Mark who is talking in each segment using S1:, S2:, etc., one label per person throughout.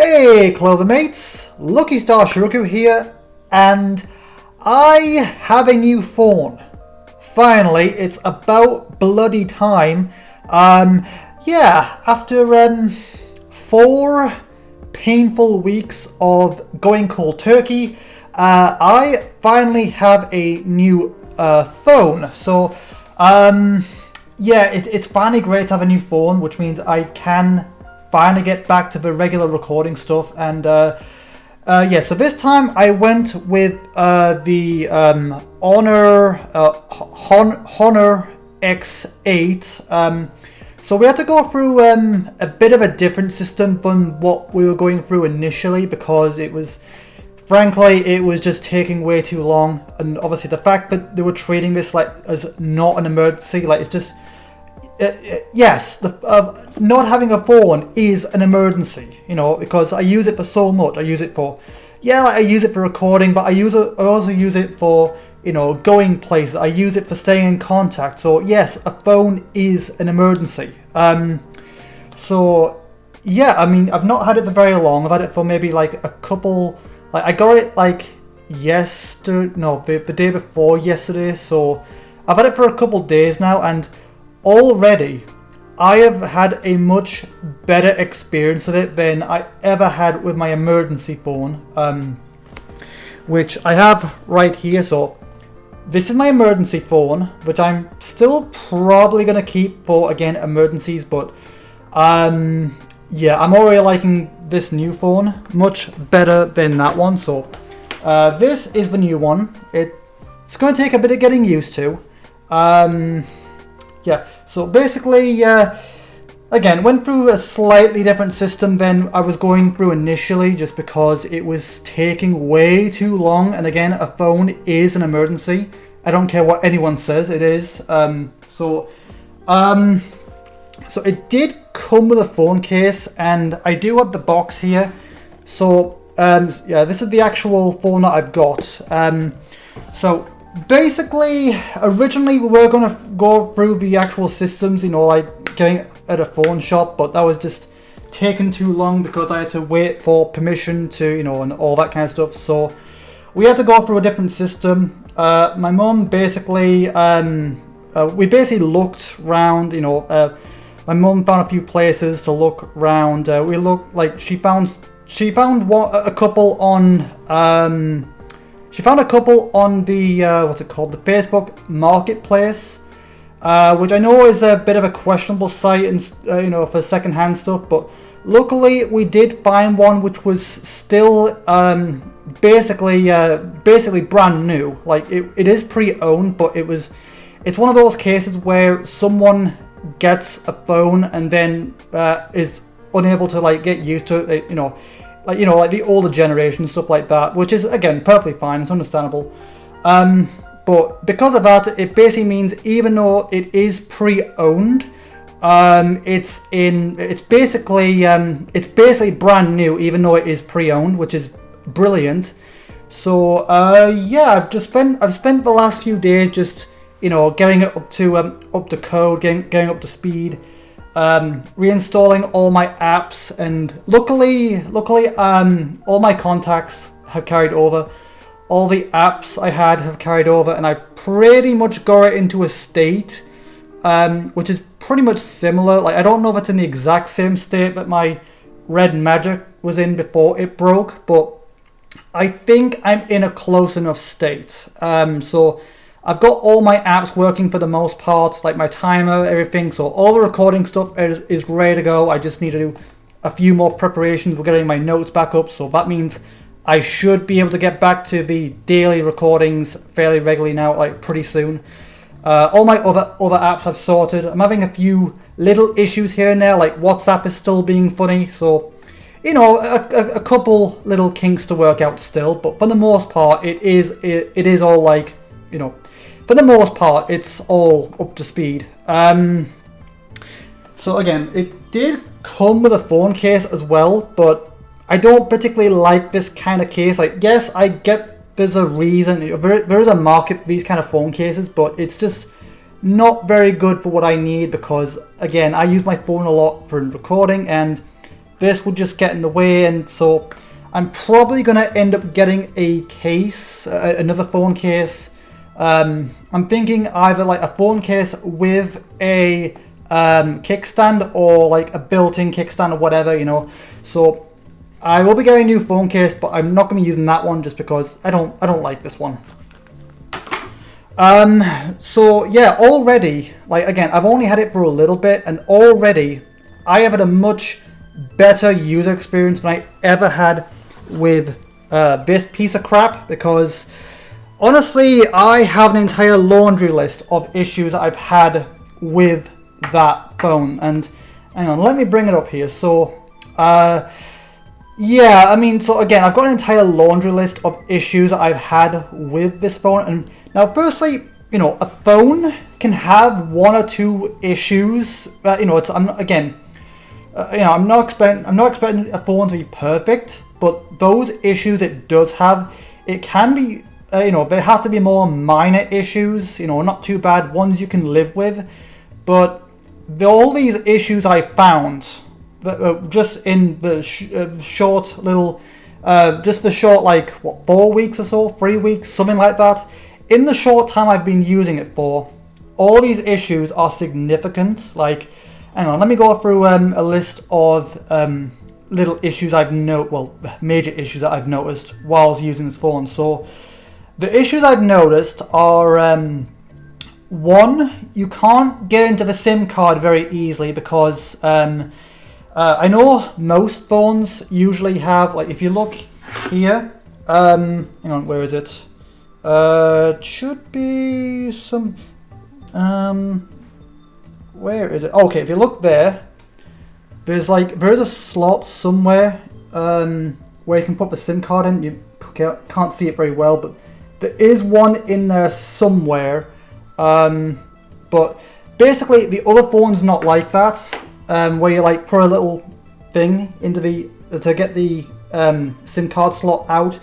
S1: Hey Clover Mates, Lucky Star Shi-Roku here, and I have a new phone. Finally, it's about bloody time. After 4 painful weeks of going cold turkey, I finally have a new phone. So, it's finally great to have a new phone, which means I can finally get back to the regular recording stuff. And so this time I went with the Honor X8. So we had to go through a bit of a different system than what we were going through initially, because it was just taking way too long. And obviously the fact that they were treating this like as not an emergency, like it's just not having a phone is an emergency, because I use it for so much. I use it for recording, but I also use it for going places. I use it for staying in contact. So yes, a phone is an emergency. I've not had it for very long. I've had it for maybe like a couple. Like I got it like the day before yesterday. So I've had it for a couple days now, and already I have had a much better experience with it than I ever had with my emergency phone, which I have right here. So this is my emergency phone, which I'm still probably going to keep for, again, emergencies. But I'm already liking this new phone much better than that one. So this is the new one. It's going to take a bit of getting used to. So basically, again, went through a slightly different system than I was going through initially, just because it was taking way too long. And again, a phone is an emergency. I don't care what anyone says, it is. So it did come with a phone case, and I do have the box here. So this is the actual phone that I've got. So basically, originally we were going to go through the actual systems, like getting at a phone shop, but that was just taking too long because I had to wait for permission to, and all that kind of stuff. So we had to go through a different system. My mum basically, we basically looked around, my mum found a few places to look around. We looked, like, she found a couple on, she found a couple on the, the Facebook Marketplace, which I know is a bit of a questionable site, and for secondhand stuff. But luckily, we did find one which was still basically brand new. Like it is pre-owned, but it's one of those cases where someone gets a phone and then is unable to get used to it. Like the older generation, stuff like that, which is, again, perfectly fine. It's understandable. But because of that, it basically means even though it is pre-owned, it's basically brand new, even though it is pre-owned, which is brilliant. So I've spent the last few days just getting it up to code, getting up to speed. Reinstalling all my apps, and luckily all my contacts have carried over. All the apps I had have carried over, and I pretty much got it into a state which is pretty much similar. Like, I don't know if it's in the exact same state that my Red Magic was in before it broke, but I think I'm in a close enough state. So I've got all my apps working for the most part, like my timer, everything. So all the recording stuff is ready to go. I just need to do a few more preparations. We're getting my notes back up, so that means I should be able to get back to the daily recordings fairly regularly now, like pretty soon. All my other apps I've sorted. I'm having a few little issues here and there, like WhatsApp is still being funny. So, a couple little kinks to work out still. But for the most part, it is all like, for the most part, it's all up to speed. So again, it did come with a phone case as well, but I don't particularly like this kind of case. Like, yes, I get there's a reason, there is a market for these kind of phone cases, but it's just not very good for what I need, because again, I use my phone a lot for recording, and this would just get in the way, and so I'm probably going to end up getting a case, another phone case. I'm thinking either like a phone case with a kickstand, or like a built-in kickstand or whatever, you know. So I will be getting a new phone case, but I'm not going to be using that one just because I don't like this one. So yeah, already, like again, I've only had it for a little bit, and already I have had a much better user experience than I ever had with this piece of crap, because honestly, I have an entire laundry list of issues I've had with that phone. And hang on, let me bring it up here. So yeah, I mean, so again, I've got an entire laundry list of issues I've had with this phone. And now, firstly, you know, a phone can have one or two issues. You know, you know, I'm not expecting a phone to be perfect, but those issues it does have, it can be, you know, they have to be more minor issues. You know, not too bad, ones you can live with. But all these issues I found, just in the short little, just the short, like, what, 4 weeks or so, 3 weeks, something like that. In the short time I've been using it for, all these issues are significant. Like, hang on, let me go through a list of little issues major issues that I've noticed while I was using this phone. So, the issues I've noticed are, one, you can't get into the SIM card very easily because I know most phones usually have, like, if you look here, hang on, where is it? It should be some, where is it? Okay, if you look there, there's a slot somewhere where you can put the SIM card in. You can't see it very well, but there is one in there somewhere. But basically, the other phone's not like that, where you like put a little thing into to get the SIM card slot out.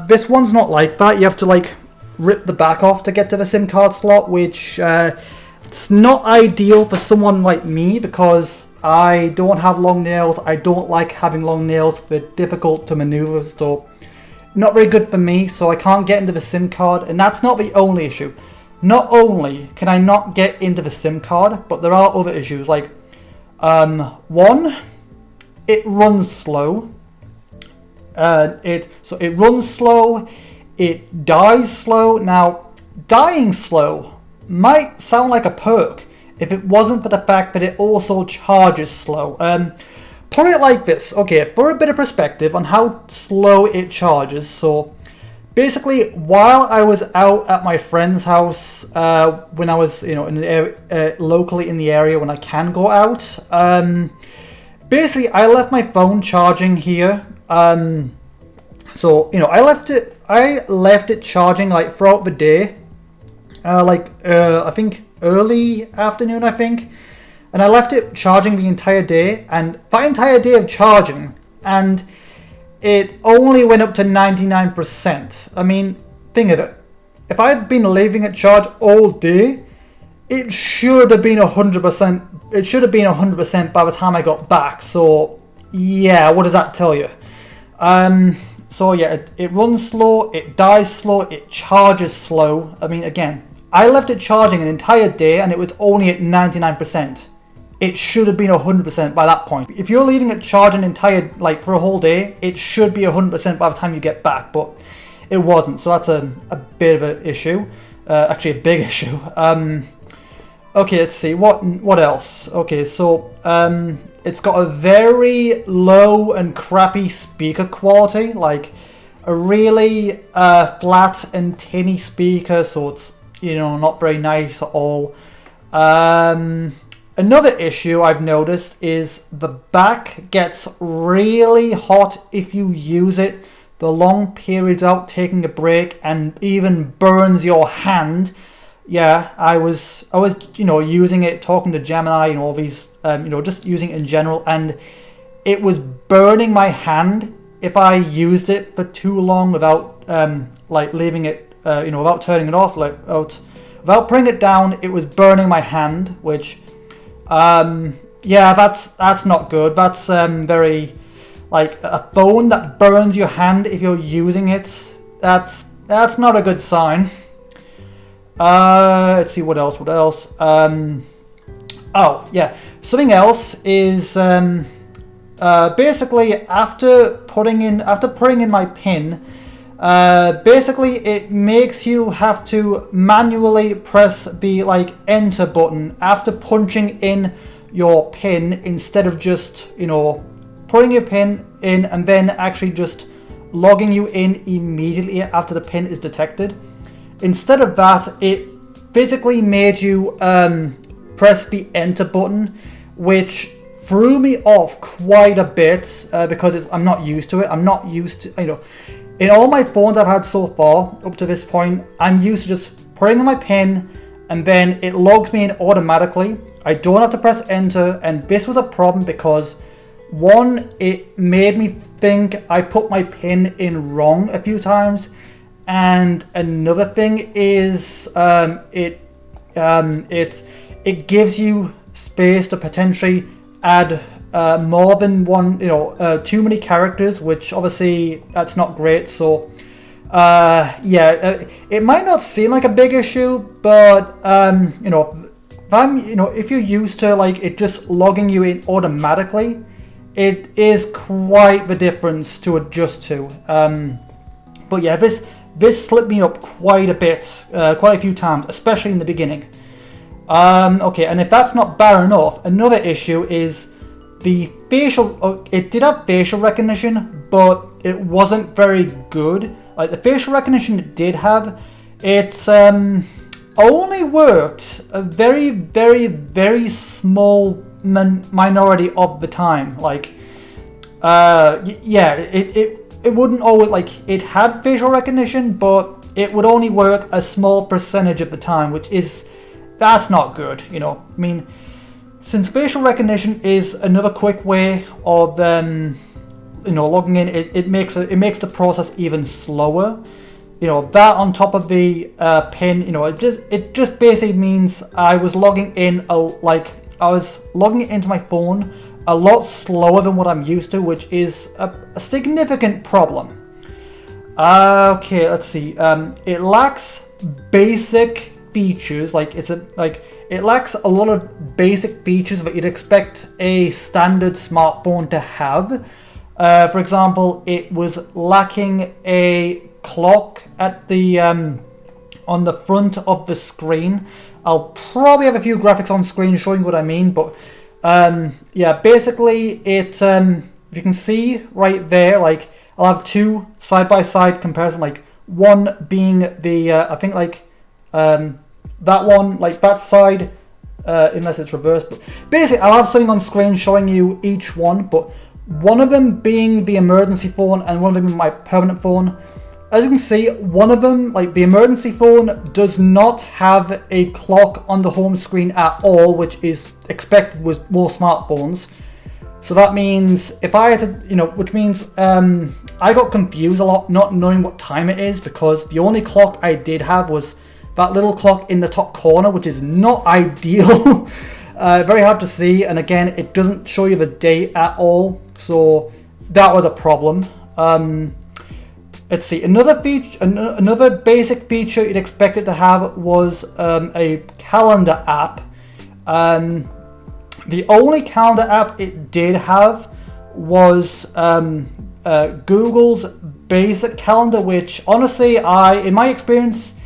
S1: This one's not like that. You have to like rip the back off to get to the SIM card slot, which it's not ideal for someone like me because I don't have long nails. I don't like having long nails. They're difficult to maneuver, so not very good for me. So I can't get into the SIM card, and that's not the only issue. Not only can I not get into the SIM card, but there are other issues. Like, one, it runs slow. It runs slow. It dies slow. Now, dying slow might sound like a perk if it wasn't for the fact that it also charges slow. Put it like this. Okay, for a bit of perspective on how slow it charges. So, basically, while I was out at my friend's house, when I was, you know, in the area, locally in the area when I can go out, basically I left my phone charging here. So, you know, I left it charging like throughout the day, I think early afternoon, I think, and I left it charging the entire day, and that entire day of charging, and it only went up to 99%. I mean, think of it. If I had been leaving it charged all day, it should have been 100%. It should have been 100% by the time I got back. So, yeah, what does that tell you? So yeah, it runs slow, it dies slow, it charges slow. I mean, again, I left it charging an entire day and it was only at 99%. It should have been 100% by that point. If you're leaving it charging entire, like for a whole day, it should be 100% by the time you get back, but it wasn't. So that's a bit of an issue, actually a big issue. Okay, let's see, what else? Okay, so it's got a very low and crappy speaker quality, like a really flat and tinny speaker, so it's, you know, not very nice at all. Another issue I've noticed is the back gets really hot if you use it the long periods out taking a break, and even burns your hand. Yeah, I was, you know, using it, talking to Gemini, and all these, you know, just using it in general, and it was burning my hand if I used it for too long without, like, leaving it, you know, without turning it off, without putting it down. It was burning my hand, which, yeah, that's not good. That's very, like, a phone that burns your hand if you're using it. That's not a good sign. Let's see what else. Oh yeah, something else is basically after putting in my pin. Basically, it makes you have to manually press the enter button after punching in your pin instead of just putting your pin in and then actually just logging you in immediately after the pin is detected. Instead of that, it physically made you press the enter button, which threw me off quite a bit because I'm not used to it. I'm not used to, in all my phones I've had so far up to this point, I'm used to just putting in my pin and then it logs me in automatically. I don't have to press enter, and this was a problem because one, it made me think I put my pin in wrong a few times, and another thing is it gives you space to potentially add more than one, too many characters, which obviously that's not great. So yeah, it might not seem like a big issue, but if you're used to it just logging you in automatically, it is quite the difference to adjust to. But yeah, this slipped me up quite a bit, quite a few times, especially in the beginning. Okay, and if that's not bad enough, another issue is the facial. It did have facial recognition, but it wasn't very good. Like the facial recognition it did have, it only worked a very, very, very small minority of the time. Yeah, it wouldn't always, it had facial recognition, but it would only work a small percentage of the time, that's not good, I mean, since facial recognition is another quick way of logging in, it makes the process even slower. That on top of the pin, it just basically means I was logging in into my phone a lot slower than what I'm used to, which is a significant problem. Okay, let's see. It lacks basic features. It lacks a lot of basic features that you'd expect a standard smartphone to have. For example, it was lacking a clock at the on the front of the screen. I'll probably have a few graphics on screen showing what I mean, but yeah, basically it if you can see right there, I'll have two side-by-side comparison, one being the I think that one, that side, unless it's reversed, but basically I'll have something on screen showing you each one, but one of them being the emergency phone and one of them being my permanent phone. As you can see, one of them, the emergency phone, does not have a clock on the home screen at all, which is expected with more smartphones. So that means if I had to, which means I got confused a lot not knowing what time it is, because the only clock I did have was that little clock in the top corner, which is not ideal. Very hard to see, and again, it doesn't show you the date at all, so that was a problem. Let's see, another basic feature you'd expect it to have was a calendar app. The only calendar app it did have was Google's basic calendar, which honestly, in my experience,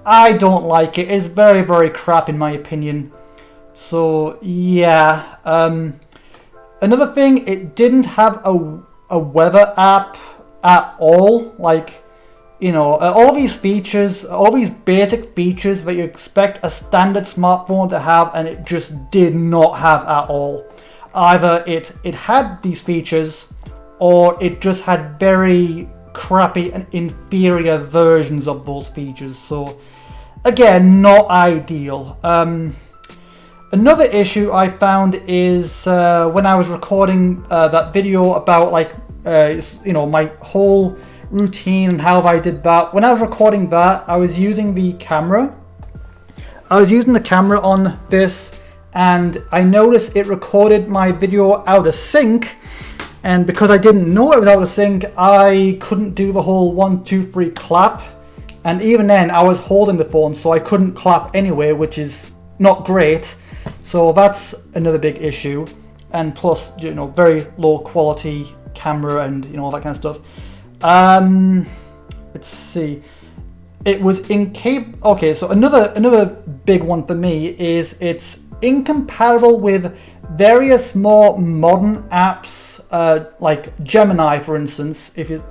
S1: I don't like it. It's very, very crap in my opinion. So yeah, another thing, it didn't have a weather app at all. All these features, all these basic features that you expect a standard smartphone to have, and it just did not have at all. Either it had these features, or it just had very crappy and inferior versions of those features. So again, not ideal. Another issue I found is when I was recording that video about my whole routine and how I did that. When I was recording that, I was using the camera. I was using the camera on this, and I noticed it recorded my video out of sync, and because I didn't know it was out of sync, I couldn't do the whole 1, 2, 3 clap, and even then I was holding the phone, so I couldn't clap anyway, which is not great. So that's another big issue, and plus, you know, very low quality camera and, you know, all that kind of stuff. Let's see. It was incapable. Okay, so another big one for me is it's incompatible with various more modern apps, like Gemini, for instance. If you,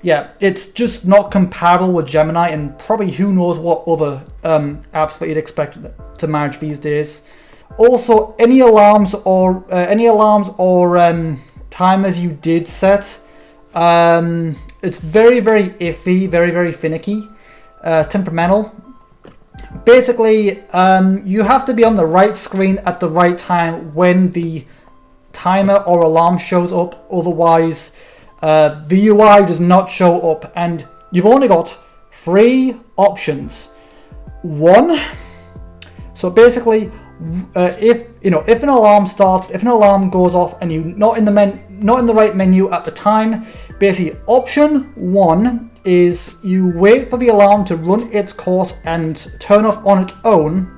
S1: yeah, it's just not compatible with Gemini, and probably who knows what other apps that you'd expect to manage these days. Also, any alarms or timers you did set, it's very iffy, very finicky. Temperamental. Basically, you have to be on the right screen at the right time when the timer or alarm shows up, otherwise the UI does not show up, and you've only got 3 options. 1, so basically, if an alarm goes off and you're not in the right menu at the time, basically option 1 is you wait for the alarm to run its course and turn off on its own.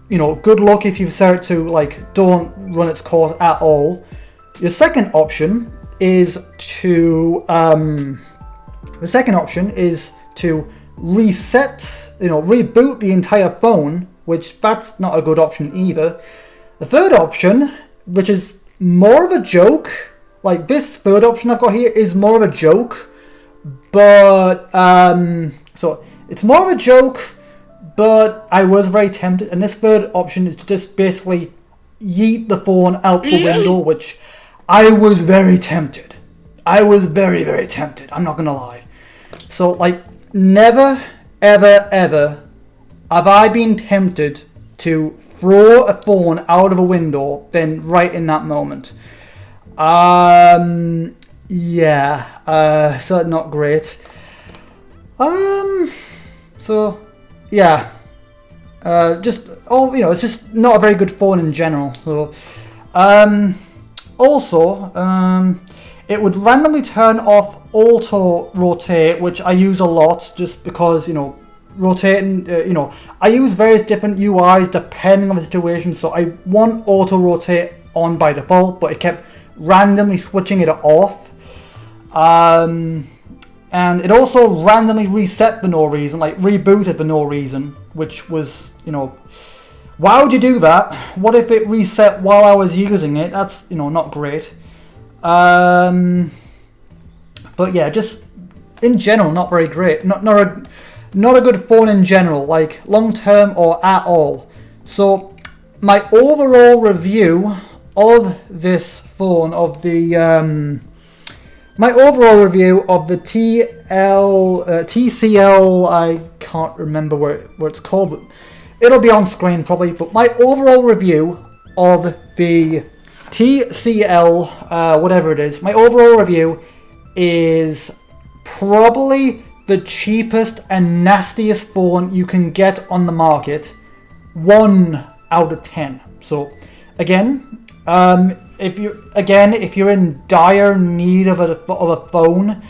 S1: You know, good luck if you've set it to like don't run its course at all. Your second option is to reset, reboot the entire phone, which that's not a good option either. The third option, which is more of a joke, like this third option I've got here is more of a joke, but so it's more of a joke, but I was very tempted, and this third option is to just basically yeet the phone out the window, which I was very tempted. I was very tempted, I'm not gonna lie. So like, never ever have I been tempted to throw a phone out of a window than right in that moment. Yeah, so not great. So yeah, just it's just not a very good phone in general. So, also, it would randomly turn off auto rotate, which I use a lot just because rotating. I use various different UIs depending on the situation. So I want auto rotate on by default, but it kept randomly switching it off. And it also randomly reset for no reason, like rebooted for no reason, which was, why would you do that? What if it reset while I was using it? That's, not great. But yeah, just in general, not very great. Not a good phone in general, like long term or at all. So my overall review of this phone, of the TCL, I can't remember what it's called, but it'll be on screen probably. But my overall review of the TCL, whatever it is, my overall review is probably the cheapest and nastiest phone you can get on the market. 1 out of 10. So again, if you're in dire need of a phone,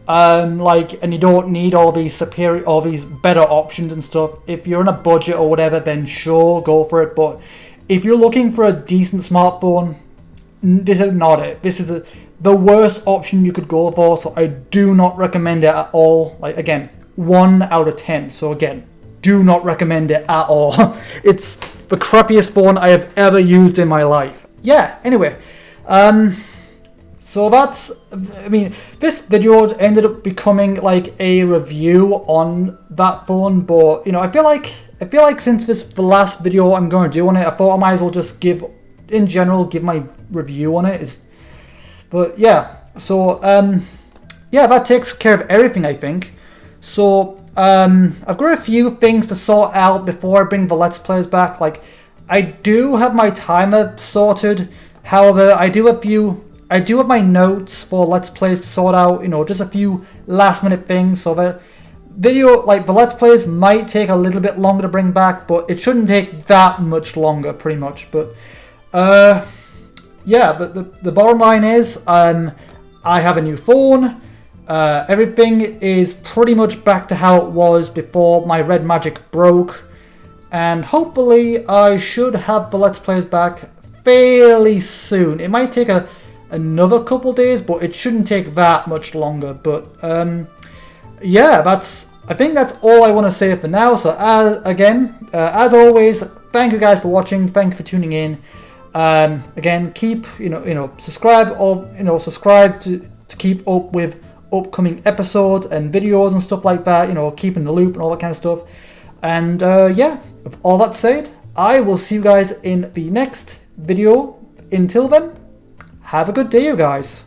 S1: and you don't need all these better options and stuff, if you're on a budget or whatever, then sure, go for it. But if you're looking for a decent smartphone, this is not it. This is the worst option you could go for, so I do not recommend it at all. Like, again, 1 out of 10. So again, do not recommend it at all. It's the crappiest phone I have ever used in my life. Yeah, anyway, so that's, this video ended up becoming like a review on that phone, but, I feel like since this is the last video I'm going to do on it, I thought I might as well just give my review on it. But yeah, so, yeah, that takes care of everything, I think. So, I've got a few things to sort out before I bring the Let's Plays back. Like, I do have my timer sorted. However, I do have my notes for Let's Plays to sort out, just a few last minute things, so that the Let's Plays might take a little bit longer to bring back, but it shouldn't take that much longer, pretty much. But yeah, the bottom line is I have a new phone. Everything is pretty much back to how it was before my red magic broke, and hopefully I should have the Let's Plays back fairly soon. It might take another couple days, but it shouldn't take that much longer. But yeah, I think that's all I want to say for now. So as always, thank you guys for watching. Thank you for tuning in. Again, keep subscribe subscribe to keep up with upcoming episodes and videos and stuff like that. Keep in the loop and all that kind of stuff. And yeah, with all that said, I will see you guys in the next video. Until then, have a good day, you guys.